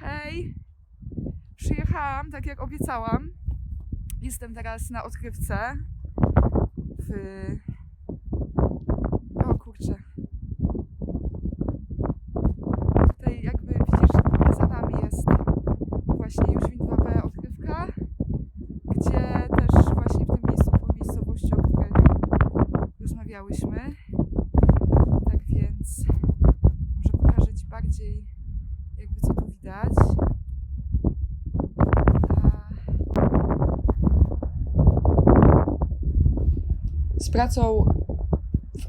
Hej! Przyjechałam, tak jak obiecałam. Jestem teraz na odkrywce w... O kurczę. Tutaj jakby widzisz, za nami jest właśnie już Windwapę odkrywka, gdzie też właśnie w tym miejscu było miejscowości, o których rozmawiałyśmy. Tak więc może pokażę Ci bardziej jakby co tu widać. Z pracą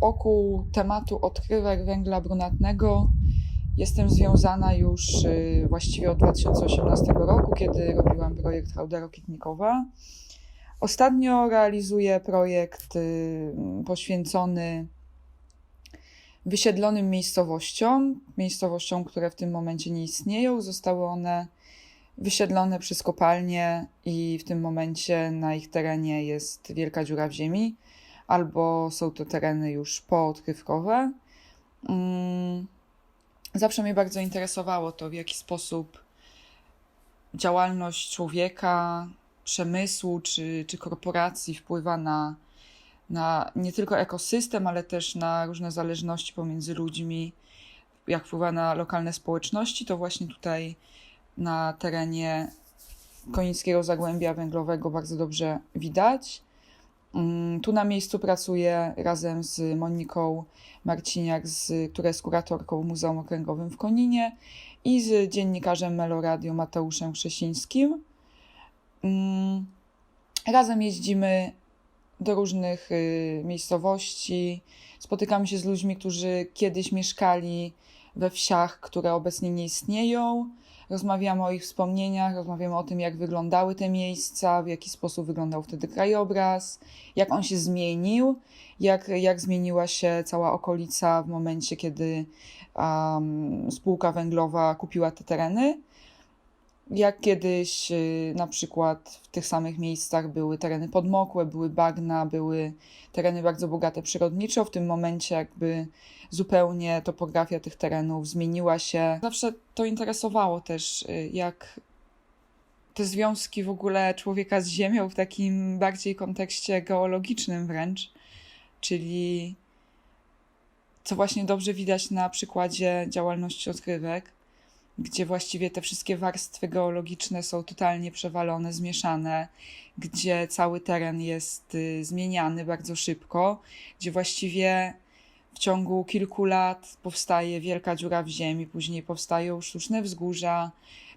wokół tematu odkrywek węgla brunatnego jestem związana już właściwie od 2018 roku, kiedy robiłam projekt Hałda Rokitnikowa. Ostatnio realizuję projekt poświęcony wysiedlonym miejscowościom, które w tym momencie nie istnieją. Zostały one wysiedlone przez kopalnie i w tym momencie na ich terenie jest wielka dziura w ziemi, albo są to tereny już poodkrywkowe. Zawsze mnie bardzo interesowało to, w jaki sposób działalność człowieka, przemysłu czy korporacji wpływa na nie tylko ekosystem, ale też na różne zależności pomiędzy ludźmi, jak wpływa na lokalne społeczności. To właśnie tutaj na terenie Konińskiego Zagłębia Węglowego bardzo dobrze widać. Tu na miejscu pracuję razem z Moniką Marciniak, która jest kuratorką w Muzeum Okręgowym w Koninie, i z dziennikarzem Meloradio Mateuszem Krzesińskim. Razem jeździmy do różnych miejscowości, spotykamy się z ludźmi, którzy kiedyś mieszkali we wsiach, które obecnie nie istnieją. Rozmawiamy o ich wspomnieniach, rozmawiamy o tym, jak wyglądały te miejsca, w jaki sposób wyglądał wtedy krajobraz, jak on się zmienił, jak zmieniła się cała okolica w momencie, kiedy spółka węglowa kupiła te tereny. Jak kiedyś na przykład w tych samych miejscach były tereny podmokłe, były bagna, były tereny bardzo bogate przyrodniczo. W tym momencie jakby zupełnie topografia tych terenów zmieniła się. Zawsze to interesowało też, jak te związki w ogóle człowieka z ziemią w takim bardziej kontekście geologicznym wręcz, czyli co właśnie dobrze widać na przykładzie działalności odkrywek, gdzie właściwie te wszystkie warstwy geologiczne są totalnie przewalone, zmieszane, gdzie cały teren jest zmieniany bardzo szybko, gdzie właściwie w ciągu kilku lat powstaje wielka dziura w ziemi, później powstają sztuczne wzgórza,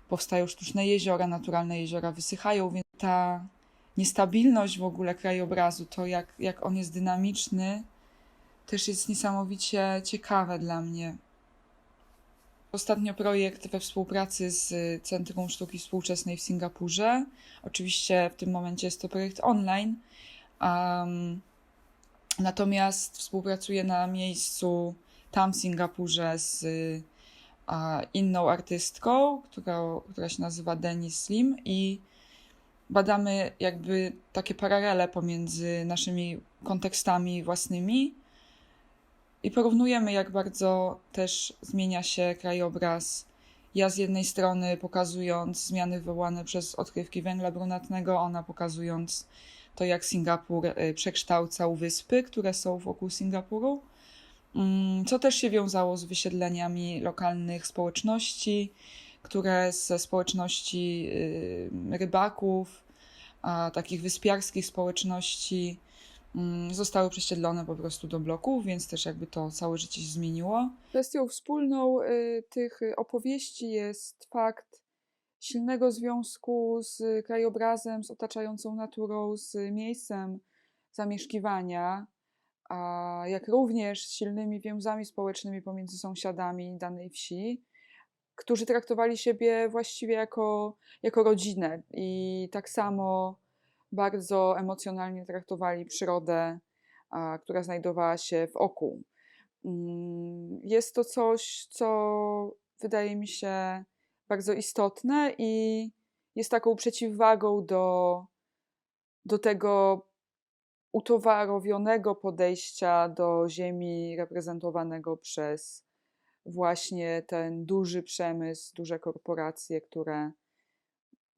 powstają sztuczne jeziora, naturalne jeziora wysychają, więc ta niestabilność w ogóle krajobrazu, to jak on jest dynamiczny, też jest niesamowicie ciekawe dla mnie. Ostatnio projekt we współpracy z Centrum Sztuki Współczesnej w Singapurze. Oczywiście w tym momencie jest to projekt online. Natomiast współpracuję na miejscu tam w Singapurze z inną artystką, która się nazywa Denise Slim, i badamy jakby takie paralele pomiędzy naszymi kontekstami własnymi i porównujemy, jak bardzo też zmienia się krajobraz. Ja z jednej strony pokazując zmiany wywołane przez odkrywki węgla brunatnego, ona pokazując to, jak Singapur przekształcał wyspy, które są wokół Singapuru, co też się wiązało z wysiedleniami lokalnych społeczności, które ze społeczności rybaków, takich wyspiarskich społeczności, zostały przesiedlone po prostu do bloków, więc też jakby to całe życie się zmieniło. Kwestią wspólną tych opowieści jest fakt silnego związku z krajobrazem, z otaczającą naturą, z miejscem zamieszkiwania, jak również z silnymi więzami społecznymi pomiędzy sąsiadami danej wsi, którzy traktowali siebie właściwie jako rodzinę i tak samo bardzo emocjonalnie traktowali przyrodę, która znajdowała się wokół. Jest to coś, co wydaje mi się bardzo istotne i jest taką przeciwwagą do tego utowarowionego podejścia do ziemi reprezentowanego przez właśnie ten duży przemysł, duże korporacje, które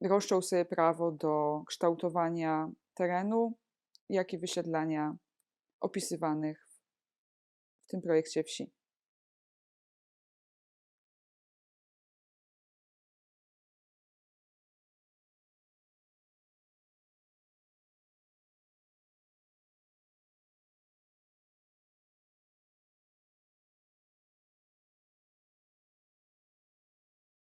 roszczą sobie prawo do kształtowania terenu, jak i wysiedlania opisywanych w tym projekcie wsi.